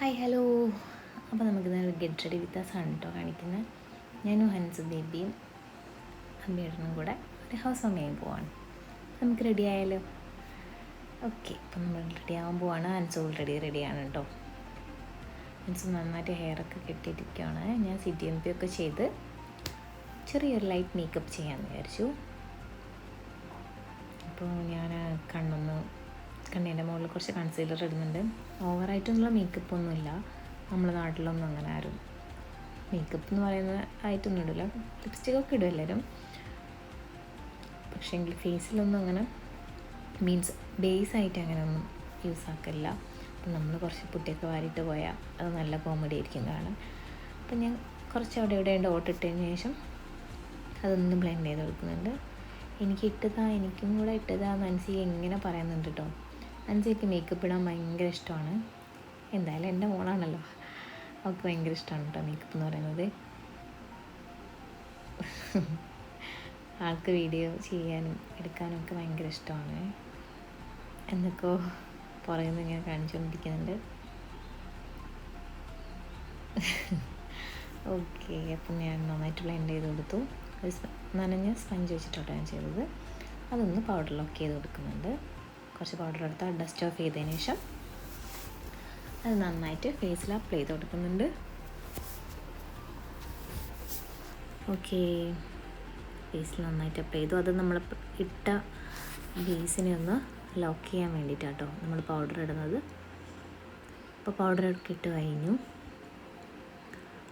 Hi hello. അപ്പോൾ നമുക്കിന്ന് get ready with us ആണ് കേട്ടോ കാണിക്കുന്നത്. ഞാനും ഹൻസ് ബേബിയും അമ്മേടനും കൂടെ ഒരു ഹൗസ് വാമിങ് പോവാണ്. നമുക്ക് റെഡി ആയാലോ? ഓക്കെ, അപ്പം നമ്മൾ റെഡി ആവാൻ പോവാണ്. ഹൻസ് ഓൾറെഡി റെഡിയാണ് കേട്ടോ. ഹൻസ് നന്നായിട്ട് ഹെയറൊക്കെ കെട്ടിയിരിക്കുകയാണ്. ഞാൻ CTMP ഒക്കെ ചെയ്ത് ചെറിയൊരു ലൈറ്റ് മേക്കപ്പ് ചെയ്യാമെന്ന് വിചാരിച്ചു. അപ്പോൾ ഞാൻ കണ്ണിൻ്റെ മുകളിൽ കുറച്ച് കൺസീലർ ഇടുന്നുണ്ട്. ഓവറായിട്ടൊന്നുള്ള മേക്കപ്പ് ഒന്നുമില്ല. നമ്മുടെ നാട്ടിലൊന്നും അങ്ങനെ ആരും മേക്കപ്പ് എന്ന് പറയുന്നത് ആയിട്ടൊന്നും ഇടില്ല. ലിപ്സ്റ്റിക്കൊക്കെ ഇടും എല്ലാവരും. പക്ഷേ എങ്കിൽ ഫേസിലൊന്നും അങ്ങനെ മീൻസ് ബേസായിട്ട് അങ്ങനെ ഒന്നും യൂസ് ആക്കില്ല. അപ്പം നമ്മൾ കുറച്ച് പുട്ടിയൊക്കെ വാരിയിട്ട് പോയാൽ അത് നല്ല കോമഡി ആയിരിക്കും കാണാൻ. അപ്പം ഞാൻ കുറച്ച് അവിടെ ഇവിടെ ഡോട്ട് ഇട്ടതിന് ശേഷം അതൊന്ന് ബ്ലെൻഡ് ചെയ്ത് കൊടുക്കുന്നുണ്ട്. എനിക്കും കൂടെ ഇട്ടതാന്ന് അൻസി എങ്ങനെ പറയുന്നുണ്ട് കേട്ടോ. അൻസിക്ക് മേക്കപ്പ് ഇടാൻ ഭയങ്കര ഇഷ്ടമാണ്. എന്തായാലും എൻ്റെ മോളാണല്ലോ, അവൾക്ക് ഭയങ്കര ഇഷ്ടമാണ് കേട്ടോ മേക്കപ്പ് എന്ന് പറയുന്നത്. ആൾക്ക് വീഡിയോ ചെയ്യാനും എടുക്കാനും ഒക്കെ ഭയങ്കര ഇഷ്ടമാണ്. എന്തൊക്കെയോ പുറകിൽ നിന്ന് ഇങ്ങനെ കാണിച്ചുകൊണ്ടിരിക്കുന്നുണ്ട്. ഓക്കെ, അപ്പം ഞാൻ നന്നായിട്ട് ബ്ലെൻഡ് ചെയ്ത് കൊടുത്തു. നനഞ്ഞ സ്പഞ്ച് വെച്ചിട്ടോട്ടോ ഞാൻ ചെയ്തത്. അതൊന്ന് പൗഡർ ലോക്ക് ചെയ്ത് കൊടുക്കുന്നുണ്ട്. കുറച്ച് പൗഡർ എടുത്ത് ഡസ്റ്റ് ഓഫ് ചെയ്തതിന് ശേഷം അത് നന്നായിട്ട് ഫേസിൽ അപ്ലൈ ചെയ്ത് കൊടുക്കുന്നുണ്ട്. ഓക്കെ, ഫേസിൽ നന്നായിട്ട് അപ്ലൈ ചെയ്തു. അത് നമ്മൾ ഇട്ട ബേസിനെ ഒന്ന് ലോക്ക് ചെയ്യാൻ വേണ്ടിയിട്ടാട്ടോ നമ്മൾ പൗഡർ ഇടുന്നത്. അപ്പോൾ പൗഡർ ഒക്കെ ഇട്ട് കഴിഞ്ഞു.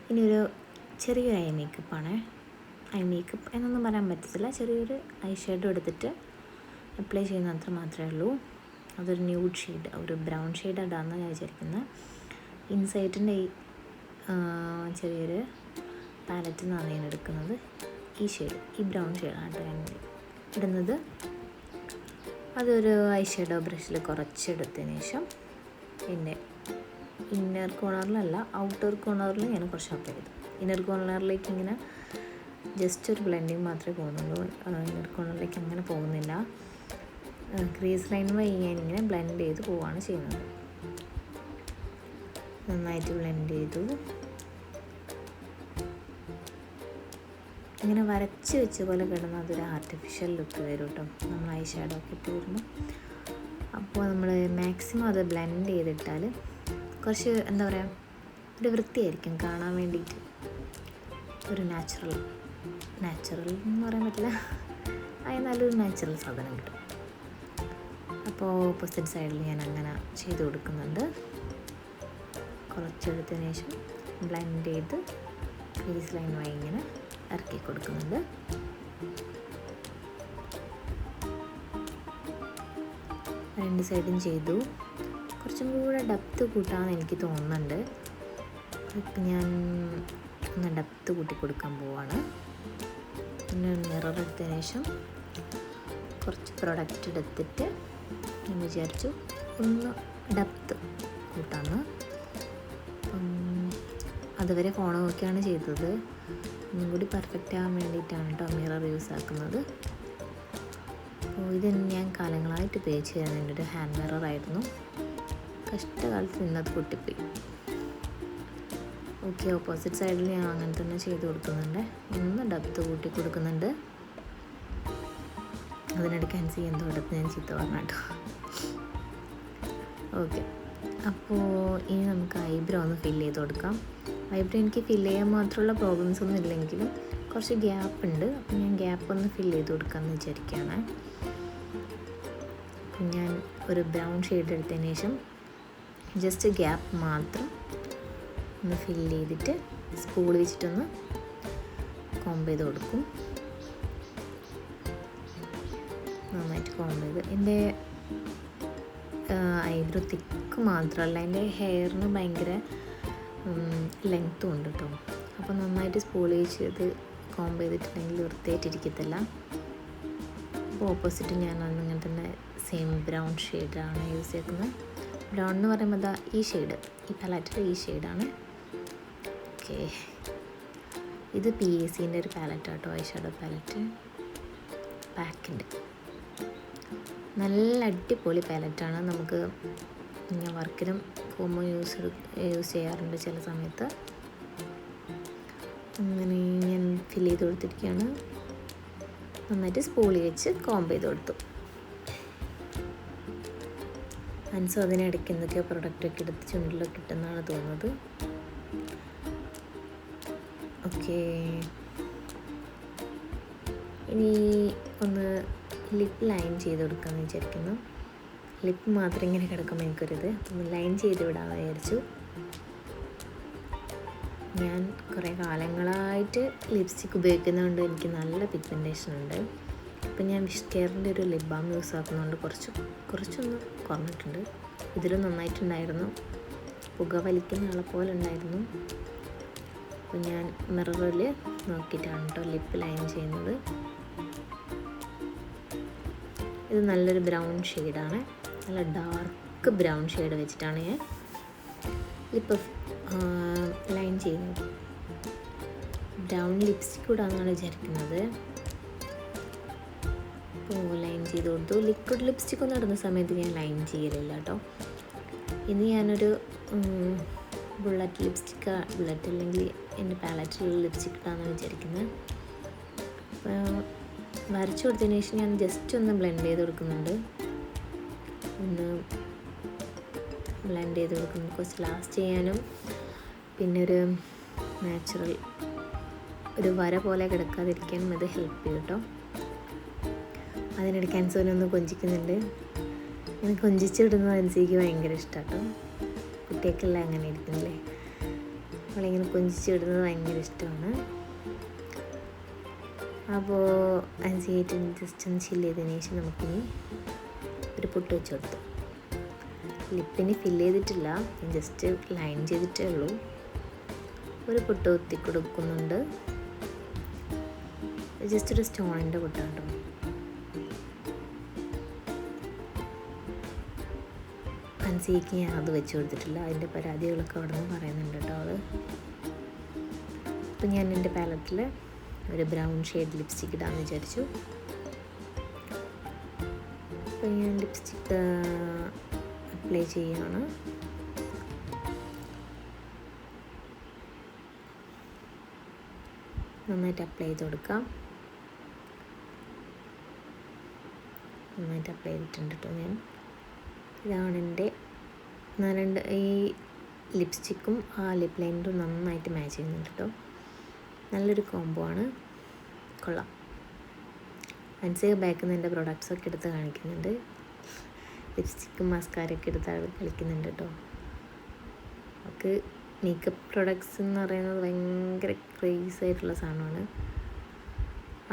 ഇനി ഒരു ചെറിയൊരു ഐ മേക്കപ്പാണ്. ഐ മേക്കപ്പ് എന്നൊന്നും പറയാൻ പറ്റത്തില്ല. ചെറിയൊരു ഐ ഷേഡോ എടുത്തിട്ട് അപ്ലൈ ചെയ്യുന്ന അത്ര മാത്രമേ ഉള്ളൂ. അതൊരു ന്യൂഡ് ഷെയ്ഡ്, ഒരു ബ്രൗൺ ഷെയ്ഡ് ഇടാമെന്ന് ഞാൻ വിചാരിക്കുന്നത്. ഇൻസൈറ്റിൻ്റെ ഈ ചെറിയൊരു പാലറ്റിൽ നിന്നാണ് ഞാൻ എടുക്കുന്നത്. ഈ ഷെയ്ഡ്, ഈ ബ്രൗൺ ഷെയ്ഡാണ് ഞാൻ ഇടുന്നത്. അതൊരു ഐ ഷേഡോ ബ്രഷിൽ കുറച്ചെടുത്തതിന് ശേഷം എൻ്റെ ഇന്നർ കോർണറിലല്ല ഔട്ടർ കോർണറിൽ ഞാൻ കുറച്ച് അപ്ലൈ ചെയ്തു. ഇന്നർ കോർണറിലേക്ക് ഇങ്ങനെ ജസ്റ്റ് ഒരു ബ്ലെൻഡിങ് മാത്രമേ പോകുന്നുള്ളൂ. ഇന്നർ കോർണറിലേക്ക് അങ്ങനെ പോകുന്നില്ല. ക്രീസ് ലൈൻ വഴി ഞാനിങ്ങനെ ബ്ലെൻഡ് ചെയ്ത് പോവുകയാണ് ചെയ്യുന്നത്. നന്നായിട്ട് ബ്ലെൻഡ് ചെയ്തു. ഇങ്ങനെ വരച്ച് വെച്ച പോലെ കിടന്ന് അതൊരു ആർട്ടിഫിഷ്യൽ ലുക്ക് വരും കേട്ടോ നമ്മൾ ഐ ഷാഡോ ഒക്കെ ഇട്ട് വരുമ്പോൾ. അപ്പോൾ നമ്മൾ മാക്സിമം അത് ബ്ലെൻഡ് ചെയ്തിട്ടാൽ കുറച്ച് എന്താ പറയുക, ഒരു വൃത്തിയായിരിക്കും കാണാൻ വേണ്ടിയിട്ട്. ഒരു നാച്ചുറൽ എന്ന് പറയാൻ പറ്റില്ല, അത് നല്ലൊരു നാച്ചുറൽ സാധനം കിട്ടും. അപ്പോൾ ഓപ്പോസിറ്റ് സൈഡിൽ ഞാൻ അങ്ങനെ ചെയ്ത് കൊടുക്കുന്നുണ്ട്. കുറച്ചെടുത്തതിന് ശേഷം ബ്ലെൻഡ് ചെയ്ത് ക്രീസ് ലൈൻ വഴി ഇങ്ങനെ ഇറക്കി കൊടുക്കുന്നുണ്ട്. രണ്ട് സൈഡും ചെയ്തു. കുറച്ചും കൂടെ ഡെപ്ത് കൂട്ടാമെന്ന് എനിക്ക് തോന്നുന്നുണ്ട്. ഇപ്പം ഞാൻ ഒന്ന് ഡെപ്ത് കൂട്ടി കൊടുക്കാൻ പോവാണ്. പിന്നെ മിറർ എടുത്തതിന് ശേഷം കുറച്ച് പ്രൊഡക്റ്റ് എടുത്തിട്ട് ഞാൻ വിചാരിച്ചു ഒന്ന് ഡെപ്ത് കൂട്ടാമെന്ന്. അതുവരെ ഫോൺ നോക്കിയാണ് ചെയ്തത്. ഒന്നും കൂടി പെർഫെക്റ്റ് ആകാൻ വേണ്ടിയിട്ടാണ് കേട്ടോ മിറർ യൂസ് ആക്കുന്നത്. അപ്പോൾ ഇത് ഞാൻ കാലങ്ങളായിട്ട് ഉപയോഗിച്ച് തരുന്ന എൻ്റെ ഒരു ഹാൻഡ് മിററായിരുന്നു. കഷ്ടകാലത്ത് ഇന്നത് പൊട്ടിപ്പോയി. ഓക്കെ, ഓപ്പോസിറ്റ് സൈഡിൽ ഞാൻ അങ്ങനെ തന്നെ ചെയ്ത് കൊടുക്കുന്നുണ്ട്. ഒന്ന് ഡെപ്ത് കൂട്ടി കൊടുക്കുന്നുണ്ട്. അതിനിടയ്ക്ക് ഹൻസി എന്തോ എടുത്ത് ഞാൻ ചീത്ത പറഞ്ഞിട്ടോ. ഓക്കെ, അപ്പോൾ ഇനി നമുക്ക് ഐബ്രോ ഒന്ന് ഫില്ല് ചെയ്ത് കൊടുക്കാം. ഐബ്രോ എനിക്ക് ഫില്ല് ചെയ്യാൻ മാത്രമുള്ള പ്രോബ്ലംസ് ഒന്നും ഇല്ലെങ്കിലും കുറച്ച് ഗ്യാപ്പ് ഉണ്ട്. അപ്പോൾ ഞാൻ ഗ്യാപ്പ് ഒന്ന് ഫില്ല് ചെയ്ത് കൊടുക്കാമെന്ന് വിചാരിക്കുകയാണ്. അപ്പം ഞാൻ ഒരു ബ്രൗൺ ഷെയ്ഡ് എടുത്തതിന് ശേഷം ജസ്റ്റ് ഗ്യാപ്പ് മാത്രം ഒന്ന് ഫില്ല് ചെയ്തിട്ട് സ്പൂൾ വെച്ചിട്ടൊന്ന് കോംബ് ചെയ്ത് കൊടുക്കും. നന്നായിട്ട് കോംബ് ചെയ്ത് എൻ്റെ ഐബ്രോ തിക്ക് മാത്രമല്ല, എൻ്റെ ഹെയറിന് ഭയങ്കര ലെങ്ത്തും ഉണ്ട് കേട്ടോ. അപ്പോൾ നന്നായിട്ട് സ്പൂൾ ചെയ്ത് കോംബ് ചെയ്തിട്ടുണ്ടെങ്കിൽ വൃത്തിയായിട്ടിരിക്കത്തില്ല. അപ്പോൾ ഓപ്പോസിറ്റ് ഞാൻ അങ്ങനെ തന്നെ സെയിം ബ്രൗൺ ഷെയ്ഡാണ് യൂസ് ചെയ്യുന്നത്. ബ്രൗൺ എന്ന് പറയുമ്പോൾ അതാ ഈ ഷെയ്ഡ്, ഈ പാലറ്റിൽ ഈ ഷെയ്ഡാണ്. ഓക്കെ, ഇത് PACൻ്റെ ഒരു പാലറ്റാട്ടോ, ഐ ഷാഡോ പാലറ്റ് പാക്കിൻ്റെ. നല്ല അടിപൊളി പാലറ്റാണ്. നമുക്ക് ഞാൻ വർക്കിനും പോകുമ്പോൾ യൂസ് ചെയ്യാറുണ്ട് ചില സമയത്ത്. അങ്ങനെ ഞാൻ ഫില്ല് ചെയ്ത് കൊടുത്തിരിക്കുകയാണ്. നന്നായിട്ട് സ്പൂളി വെച്ച് കോംബ് ചെയ്ത് കൊടുത്തു. അൻസോ അതിനിടയ്ക്ക് എന്തൊക്കെയോ പ്രൊഡക്റ്റൊക്കെ എടുത്ത് ചുണ്ടിലൊക്കെ ഇട്ടെന്നാണ് തോന്നുന്നത്. ഓക്കെ, ഇനി ഒന്ന് ലിപ്പ് ലൈൻ ചെയ്ത് കൊടുക്കാമെന്ന് വിചാരിക്കുന്നു. ലിപ്പ് മാത്രം ഇങ്ങനെ കിടക്കുമ്പോൾ എനിക്കൊരിത് ഒന്ന് ലൈൻ ചെയ്ത് വിടാമെന്ന് വിചാരിച്ചു. ഞാൻ കുറേ കാലങ്ങളായിട്ട് ലിപ്സ്റ്റിക്ക് ഉപയോഗിക്കുന്നതുകൊണ്ട് എനിക്ക് നല്ല പിഗ്മെൻറ്റേഷൻ ഉണ്ട്. ഇപ്പം ഞാൻ വിഷ് കെയറിൻ്റെ ഒരു ലിപ് ബാം യൂസ് ആക്കുന്നതുകൊണ്ട് കുറച്ചൊന്ന് കുറഞ്ഞിട്ടുണ്ട്. ഇതിലും നന്നായിട്ടുണ്ടായിരുന്നു, പുക വലിക്കുന്ന ആളെ പോലെ ഉണ്ടായിരുന്നു. അപ്പോൾ ഞാൻ മിററിൽ നോക്കിയിട്ടാണ് കേട്ടോ ലിപ്പ് ലൈൻ ചെയ്യുന്നത്. ഇത് നല്ലൊരു ബ്രൗൺ ഷെയ്ഡാണ്, നല്ല ഡാർക്ക് ബ്രൗൺ ഷെയ്ഡ് വെച്ചിട്ടാണ് ഞാൻ ലിപ്പ് ലൈൻ ചെയ്യുന്നത്. ബ്രൗൺ ലിപ്സ്റ്റിക് കൂടാന്നാണ് വിചാരിക്കുന്നത്. അപ്പോൾ ലൈൻ ചെയ്ത് കൊടുത്തു. ലിക്വിഡ് ലിപ്സ്റ്റിക് ഒന്നും ഇടുന്ന സമയത്ത് ഞാൻ ലൈൻ ചെയ്യലില്ല കേട്ടോ. ഇനി ഞാനൊരു ബുള്ളറ്റ് അല്ലെങ്കിൽ എൻ്റെ പാലറ്റിലുള്ള ലിപ്സ്റ്റിക് ഇട്ടാണെന്ന് വിചാരിക്കുന്നത്. വരച്ചു കൊടുത്തതിന് ശേഷം ഞാൻ ജസ്റ്റ് ഒന്ന് ബ്ലെൻഡ് ചെയ്ത് കൊടുക്കുന്നുണ്ട്. കുറച്ച് ലാസ്റ്റ് ചെയ്യാനും പിന്നെ ഒരു നാച്ചുറൽ ഒരു വര പോലെ കിടക്കാതിരിക്കാനും അത് ഹെൽപ്പ് ചെയ്യും കേട്ടോ. അതിനിടയ്ക്ക് അൻസോനൊന്ന് കൊഞ്ചിക്കുന്നുണ്ട്. ഇങ്ങനെ കൊഞ്ചിച്ചിടുന്നത് അൻസിക്ക് ഭയങ്കര ഇഷ്ടമാണ് കേട്ടോ. കുട്ടിയൊക്കെല്ലാം അങ്ങനെ ഇരിക്കുന്നില്ലേ, അവളിങ്ങനെ കൊഞ്ചിച്ചിടുന്നത് ഭയങ്കര ഇഷ്ടമാണ്. അപ്പോൾ അൻസിയായിട്ട് ജസ്റ്റ് ഒന്ന് ചില്ല് ചെയ്തതിന് ശേഷം നമുക്കിനി ഒരു പൊട്ട് വെച്ച് കൊടുത്തു. ലിപ്പിന് ഫില്ല് ചെയ്തിട്ടില്ല, ജസ്റ്റ് ലൈൻ ചെയ്തിട്ടേ ഉള്ളൂ. ഒരു പൊട്ട് കുത്തി കൊടുക്കുന്നുണ്ട്. ജസ്റ്റ് ഒരു സ്റ്റോണിൻ്റെ പൊട്ടാണ് കേട്ടോ. അൻസിക്ക് ഞാൻ അത് വെച്ച് കൊടുത്തിട്ടില്ല, അതിൻ്റെ പരാതികളൊക്കെ അവിടെ നിന്ന് പറയുന്നുണ്ട് കേട്ടോ അവൾ. അപ്പം ഞാൻ എൻ്റെ പാലറ്റിൽ ഒരു ബ്രൗൺ ഷെയ്ഡ് ലിപ്സ്റ്റിക് ഇടാമെന്ന് വിചാരിച്ചു. അപ്പോൾ ഞാൻ ലിപ്സ്റ്റിക് അപ്ലൈ ചെയ്യുകയാണ്. നന്നായിട്ട് അപ്ലൈ ചെയ്ത് കൊടുക്കാം. നന്നായിട്ട് അപ്ലൈ ചെയ്തിട്ടുണ്ട് കേട്ടോ ഞാൻ. ഇതാണ് എൻ്റെ ഈ ലിപ്സ്റ്റിക്കും ആ ലിപ്പ് ലൈനറും നന്നായിട്ട് മാച്ച് ചെയ്യുന്നുണ്ട് കേട്ടോ. നല്ലൊരു കോംബോ ആണ്, കൊള്ളാം. അൻസിക ബാക്കിൽ നിന്ന് എൻ്റെ പ്രൊഡക്ട്സൊക്കെ എടുത്ത് കാണിക്കുന്നുണ്ട്. ലിപ്സ്റ്റിക്കും മസ്കാരയൊക്കെ എടുത്ത് കളിക്കുന്നുണ്ട് കേട്ടോ. അവൾക്ക് മേക്കപ്പ് പ്രൊഡക്ട്സ് എന്ന് പറയുന്നത് ഭയങ്കര ക്രേസ് ആയിട്ടുള്ള സാധനമാണ്.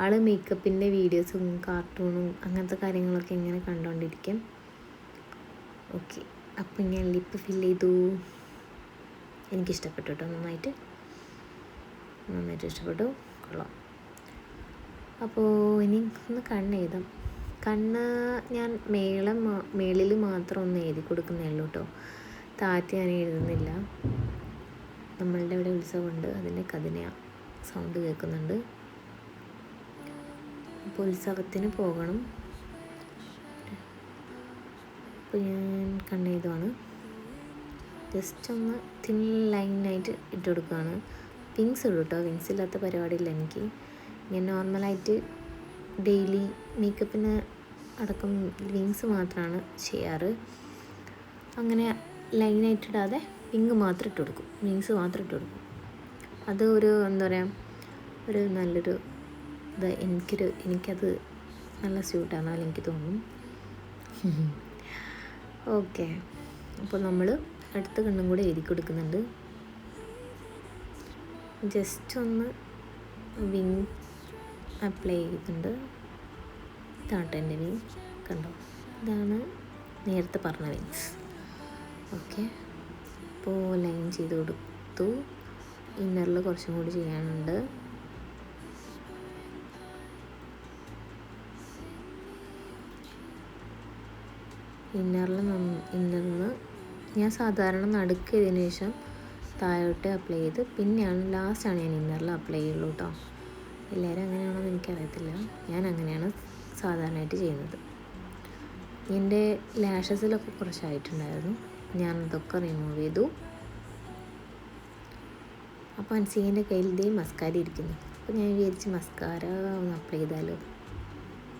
ആൾ മേക്കപ്പിൻ്റെ വീഡിയോസും കാർട്ടൂണും അങ്ങനത്തെ കാര്യങ്ങളൊക്കെ ഇങ്ങനെ കണ്ടുകൊണ്ടിരിക്കും. ഓക്കെ, അപ്പം ഞാൻ ലിപ്പ് ഫില്ല് ചെയ്തു. എനിക്കിഷ്ടപ്പെട്ടു കേട്ടോ, നന്നായിട്ട് ഇഷ്ടപ്പെട്ടു, കൊള്ളാം. അപ്പോൾ ഇനി ഒന്ന് കണ്ണ് എഴുതാം. കണ്ണ് ഞാൻ മേളിൽ മാത്രം ഒന്ന് എഴുതി കൊടുക്കുന്നേ ഉള്ളൂ കേട്ടോ. താഴത്ത് ഞാൻ എഴുതുന്നില്ല. നമ്മളുടെ ഇവിടെ ഉത്സവമുണ്ട്, അതിൻ്റെ കതിന സൗണ്ട് കേൾക്കുന്നുണ്ട്. അപ്പോൾ ഉത്സവത്തിന് പോകണം. അപ്പോൾ ഞാൻ കണ്ണെഴുതുവാണ്. ജസ്റ്റ് ഒന്ന് തിൻ ലൈനായിട്ട് ഇട്ട് കൊടുക്കുകയാണ്. വിങ്സ് ഇടും കേട്ടോ, വിങ്സ് ഇല്ലാത്ത പരിപാടിയില്ല എനിക്ക്. ഞാൻ നോർമലായിട്ട് ഡെയിലി മേക്കപ്പിന് അടക്കം വിങ്സ് മാത്രമാണ് ചെയ്യാറ്. അങ്ങനെ ലൈനായിട്ടിടാതെ വിങ് മാത്രം ഇട്ട് കൊടുക്കും, വിങ്സ് മാത്രം ഇട്ട് കൊടുക്കും. അത് ഒരു എന്താ പറയുക, ഒരു നല്ലൊരു എനിക്കത് നല്ല സ്യൂട്ടാണെന്ന് എനിക്ക് തോന്നും. ഓക്കെ, അപ്പോൾ നമ്മൾ അടുത്ത കണ്ണും കൂടെ എഴുതി കൊടുക്കുന്നുണ്ട്. ജസ്റ്റ് ഒന്ന് വിങ് അപ്ലൈ ചെയ്തിട്ടുണ്ട്. ഇതാണ് എൻ്റെ വിങ്, കണ്ടോ, ഇതാണ് നേരത്തെ പറഞ്ഞ വിങ്സ്. ഓക്കെ, അപ്പോൾ ലൈൻ ചെയ്ത് കൊടുത്തു. ഇന്നറിൽ കുറച്ചും കൂടി ചെയ്യാനുണ്ട്. ഇന്നറിന് ഞാൻ സാധാരണ നടുക്കിയതിന് ശേഷം താഴോട്ട് അപ്ലൈ ചെയ്ത് പിന്നെയാണ് ലാസ്റ്റാണ് ഞാൻ ഇന്നറിൽ അപ്ലൈ ചെയ്യുള്ളൂ കേട്ടോ. എല്ലാവരും അങ്ങനെയാണോന്ന് എനിക്കറിയത്തില്ല, ഞാൻ അങ്ങനെയാണ് സാധാരണയായിട്ട് ചെയ്യുന്നത്. എൻ്റെ ലാഷസിലൊക്കെ കുറച്ചായിട്ടുണ്ടായിരുന്നു. ഞാനതൊക്കെ റിമൂവ് ചെയ്തു. അപ്പോൾ അൻസികേൻ്റെ കയ്യിൽ ഇതേ മസ്കാര ഇരിക്കുന്നു. അപ്പോൾ ഞാൻ വിചാരിച്ച് മസ്കാര ഒന്ന് അപ്ലൈ ചെയ്താലോ,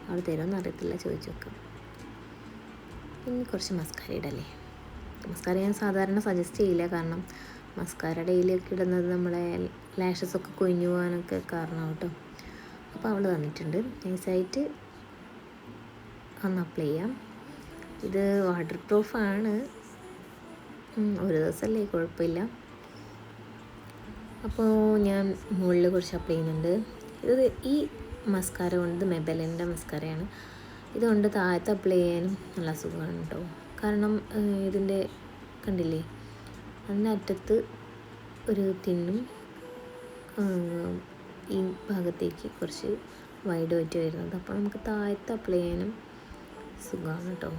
അവൾ തരുമെന്ന് അറിയത്തില്ല, ചോദിച്ചു നോക്കാം. ഇനി കുറച്ച് മസ്കാര ഇടല്ലേ. മസ്കാര ഞാൻ സാധാരണ സജസ്റ്റ് ചെയ്യില്ല, കാരണം മസ്കാര ഡെയിലിയൊക്കെ ഇടുന്നത് നമ്മളെ ലാഷസൊക്കെ കൊഴിഞ്ഞു പോകാനൊക്കെ കാരണം കേട്ടോ. അപ്പോൾ അവൾ തന്നിട്ടുണ്ട്. നൈസായിട്ട് ഒന്ന് അപ്ലൈ ചെയ്യാം. ഇത് വാട്ടർ പ്രൂഫാണ്, ഒരു ദിവസമല്ലേ, കുഴപ്പമില്ല. അപ്പോൾ ഞാൻ മുകളിൽ കുറച്ച് അപ്ലൈ ചെയ്യുന്നുണ്ട്. ഇത് ഈ മസ്കാര കൊണ്ട് മെബലിൻ്റെ മസ്കാരയാണ്. ഇതുകൊണ്ട് താഴത്ത് അപ്ലൈ ചെയ്യാനും നല്ല സുഖമാണ് കേട്ടോ. കാരണം ഇതിൻ്റെ കണ്ടില്ലേ, അതിൻ്റെ അറ്റത്ത് ഒരു തിന്നും ഈ ഭാഗത്തേക്ക് കുറച്ച് വൈഡ് ആയിട്ട് വരുന്നത്. അപ്പോൾ നമുക്ക് താഴത്ത് അപ്ലൈ ചെയ്യാനും സുഖമാണ് കേട്ടോ.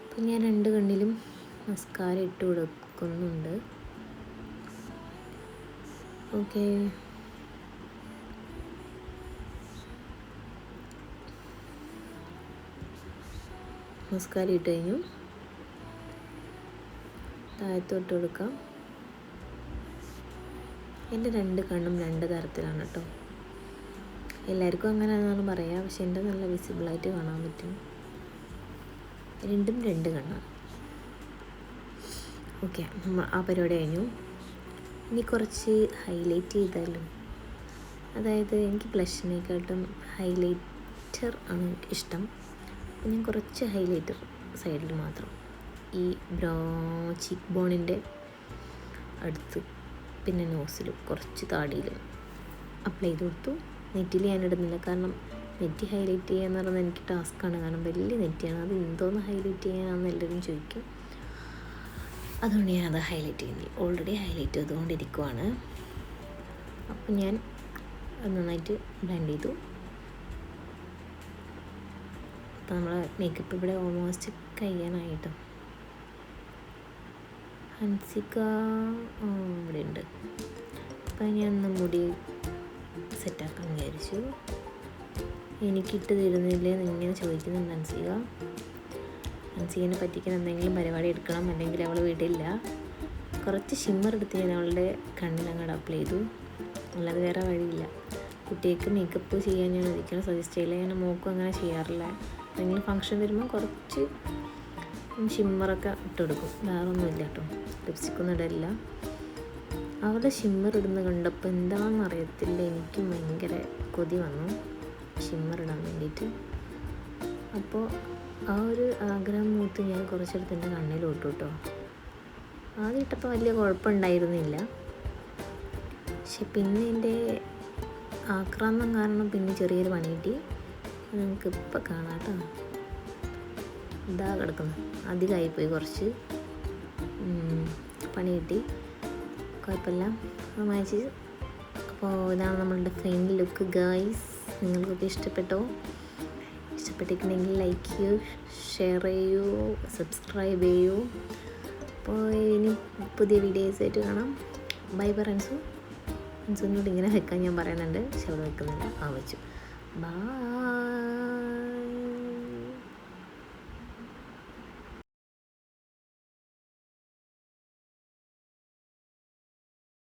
അപ്പം ഞാൻ 2 കണ്ണിലും മസ്കാര ഇട്ട് കൊടുക്കുന്നുണ്ട്. ഓക്കെ, മസ്കാര ഇട്ട് കഴിഞ്ഞു. താഴത്തോട്ട് കൊടുക്കാം. എൻ്റെ 2 കണ്ണും 2 തരത്തിലാണ് കേട്ടോ. എല്ലാവർക്കും അങ്ങനെയാണെന്നാണ് പറയുക, പക്ഷെ എൻ്റെ നല്ല വിസിബിളായിട്ട് കാണാൻ പറ്റും. രണ്ടും 2 കണ്ണാണ്. ഓക്കെ, ആ പരിപാടി കഴിഞ്ഞു. ഇനി കുറച്ച് ഹൈലൈറ്റ് ചെയ്താലും, അതായത് എനിക്ക് ബ്ലഷിനെക്കാട്ടും ഹൈലൈറ്റർ ആണ് ഇഷ്ടം. ഞാൻ കുറച്ച് ഹൈലൈറ്റർ സൈഡിൽ മാത്രം, ഈ ചീക്ക് ബോണിൻ്റെ അടുത്ത്, പിന്നെ നോസിലും കുറച്ച് താടിയിലും അപ്ലൈ ചെയ്ത് കൊടുത്തു. നെറ്റിൽ ഞാൻ ഇടുന്നില്ല, കാരണം നെറ്റി ഹൈലൈറ്റ് ചെയ്യാന്ന് പറയുന്നത് എനിക്ക് ടാസ്ക്കാണ്, കാരണം വലിയ നെറ്റിയാണ്. അത് എന്തോന്ന് ഹൈലൈറ്റ് ചെയ്യാനാണെന്ന് എല്ലാവരും ചോദിക്കും. അതുകൊണ്ട് ഞാൻ അത് ഹൈലൈറ്റ് ചെയ്യുന്നില്ല, ഓൾറെഡി ഹൈലൈറ്റ് ചെയ്തുകൊണ്ടിരിക്കുവാണ്. അപ്പം ഞാൻ നന്നായിട്ട് ബ്ലെൻഡ് ചെയ്തു. അപ്പോൾ നമ്മൾ മേക്കപ്പ് ഇവിടെ ഓൾമോസ്റ്റ് കഴിയാനായിട്ടോ. ഹൻസിക ഇവിടെ ഉണ്ട്. അപ്പം ഞാൻ മുടി സെറ്റാക്കാൻ വിചാരിച്ചു. എനിക്കിട്ട് തരുന്നില്ലേ എന്നിങ്ങനെ ചോദിക്കുന്നുണ്ട് ഹൻസിക. ഹൻസികനെ പറ്റിക്കാൻ എന്തെങ്കിലും പരിപാടി എടുക്കണം, അല്ലെങ്കിൽ അവൾ വിടില്ല. കുറച്ച് ഷിമ്മർ എടുത്ത് ഞാൻ അവളുടെ കണ്ണിലങ്ങോട്ട് അപ്ലൈ ചെയ്തു. അല്ലാതെ വേറെ വഴിയില്ല. കുട്ടികൾക്ക് മേക്കപ്പ് ചെയ്യാൻ ഞാൻ ഒരിക്കലും സജസ്റ്റ് ചെയ്യില്ല. ഞാൻ മോക്കും അങ്ങനെ ചെയ്യാറില്ല. എന്തെങ്കിലും ഫങ്ഷൻ വരുമ്പോൾ കുറച്ച് ഷിമ്മറൊക്കെ ഇട്ട് കൊടുക്കും, വേറെ ഒന്നുമില്ല കേട്ടോ. ലിപ്സ്റ്റിക്കൊന്നും ഇടില്ല. അവളുടെ ഷിമ്മർ ഇടുന്ന കണ്ടപ്പോൾ എന്താണെന്ന് അറിയത്തില്ല, എനിക്കും ഭയങ്കര കൊതി വന്നു ഷിമ്മർ ഇടാൻ വേണ്ടിയിട്ട്. അപ്പോൾ ആ ഒരു ആഗ്രഹം മൂത്ത് ഞാൻ കുറച്ചെടുത്ത് എൻ്റെ കണ്ണിൽ ഇട്ടു കേട്ടോ. ആദ്യം ഇട്ടപ്പോൾ വലിയ കുഴപ്പമുണ്ടായിരുന്നില്ല, പക്ഷെ പിന്നെ എൻ്റെ ആക്രാന്തം കാരണം പിന്നെ ചെറിയൊരു പണി കിട്ടി. നിങ്ങൾക്ക് ഇപ്പം കാണാം കേട്ടോ. ഇതാ കിടക്കുന്നു, അധികമായിപ്പോയി, കുറച്ച് പണി കിട്ടി, കുഴപ്പമില്ല, അത് മാച്ച്. അപ്പോൾ ഇതാണ് നമ്മളുടെ ഫൈനൽ ലുക്ക് ഗായ്സ്. നിങ്ങൾക്കൊക്കെ ഇഷ്ടപ്പെട്ടോ? ഇഷ്ടപ്പെട്ടിട്ടുണ്ടെങ്കിൽ ലൈക്ക് ചെയ്യൂ, ഷെയർ ചെയ്യൂ, സബ്സ്ക്രൈബ് ചെയ്യൂ. അപ്പോൾ ഇനി പുതിയ വീഡിയോസായിട്ട് കാണാം. ബൈ പറൻസു. അൻസുവിനോട് ഇങ്ങനെ വെക്കാൻ ഞാൻ പറയുന്നുണ്ട്, പക്ഷെ അവിടെ വെക്കുന്നില്ല, വെച്ചു. ബൈ.